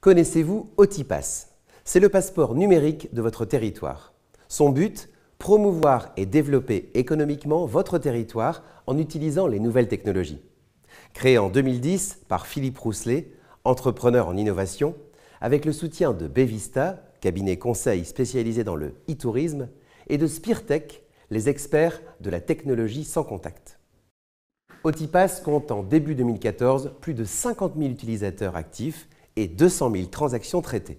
Connaissez-vous Otipass? C'est le passeport numérique de votre territoire. Son but, promouvoir et développer économiquement votre territoire en utilisant les nouvelles technologies. Créé en 2010 par Philippe Rousselet, entrepreneur en innovation, avec le soutien de Bevista, cabinet conseil spécialisé dans le e-tourisme, et de Speartech, les experts de la technologie sans contact. Otipass compte en début 2014 plus de 50 000 utilisateurs actifs et 200 000 transactions traitées.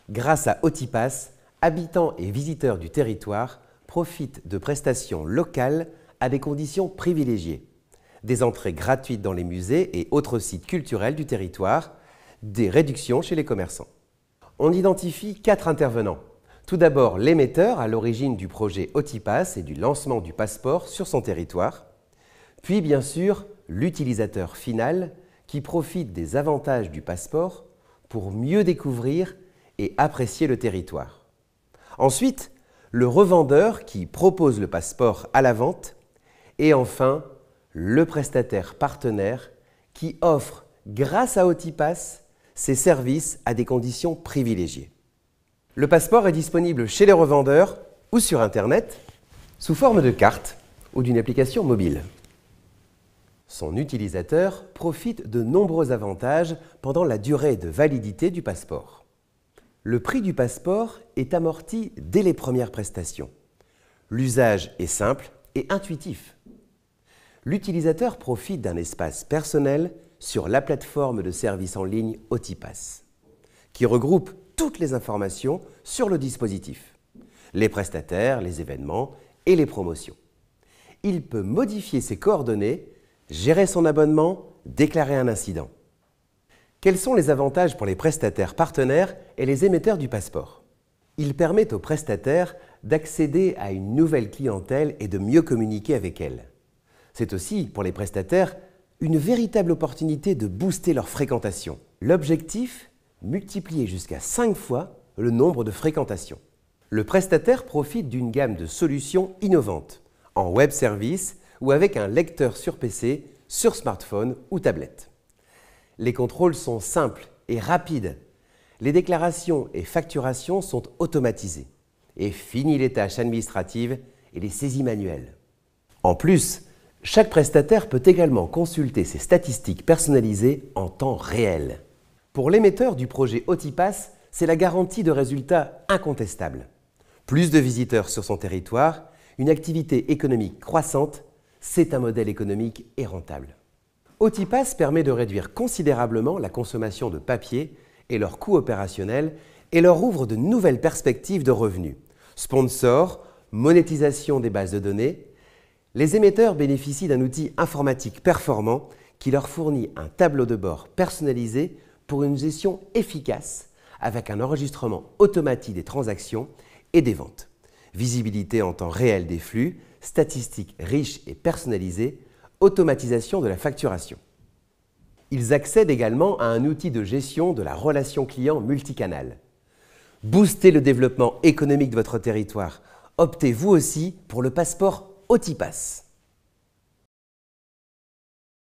Grâce à Otipass, habitants et visiteurs du territoire profitent de prestations locales à des conditions privilégiées. Des entrées gratuites dans les musées et autres sites culturels du territoire, des réductions chez les commerçants. On identifie 4 intervenants. Tout d'abord, l'émetteur à l'origine du projet Otipass et du lancement du passeport sur son territoire. Puis, bien sûr, l'utilisateur final qui profite des avantages du passeport pour mieux découvrir et apprécier le territoire. Ensuite, le revendeur qui propose le passeport à la vente. Et enfin, le prestataire partenaire qui offre, grâce à Otipass, ses services à des conditions privilégiées. Le passeport est disponible chez les revendeurs ou sur Internet, sous forme de carte ou d'une application mobile. Son utilisateur profite de nombreux avantages pendant la durée de validité du passeport. Le prix du passeport est amorti dès les premières prestations. L'usage est simple et intuitif. L'utilisateur profite d'un espace personnel sur la plateforme de service en ligne Otipass, qui regroupe toutes les informations sur le dispositif, les prestataires, les événements et les promotions. Il peut modifier ses coordonnées, gérer son abonnement, déclarer un incident. Quels sont les avantages pour les prestataires partenaires et les émetteurs du passeport? Il permet aux prestataires d'accéder à une nouvelle clientèle et de mieux communiquer avec elle. C'est aussi, pour les prestataires, une véritable opportunité de booster leur fréquentation. L'objectif, multiplier jusqu'à 5 fois le nombre de fréquentations. Le prestataire profite d'une gamme de solutions innovantes, en web service ou avec un lecteur sur PC, sur smartphone ou tablette. Les contrôles sont simples et rapides. Les déclarations et facturations sont automatisées. Et fini les tâches administratives et les saisies manuelles. En plus, chaque prestataire peut également consulter ses statistiques personnalisées en temps réel. Pour l'émetteur du projet Otipass, c'est la garantie de résultats incontestables. Plus de visiteurs sur son territoire, une activité économique croissante, c'est un modèle économique et rentable. Otipass permet de réduire considérablement la consommation de papier et leurs coûts opérationnels et leur ouvre de nouvelles perspectives de revenus. Sponsors, monétisation des bases de données. Les émetteurs bénéficient d'un outil informatique performant qui leur fournit un tableau de bord personnalisé pour une gestion efficace avec un enregistrement automatique des transactions et des ventes. Visibilité en temps réel des flux, statistiques riches et personnalisées, automatisation de la facturation. Ils accèdent également à un outil de gestion de la relation client multicanal. Boostez le développement économique de votre territoire. Optez vous aussi pour le passeport Otipass.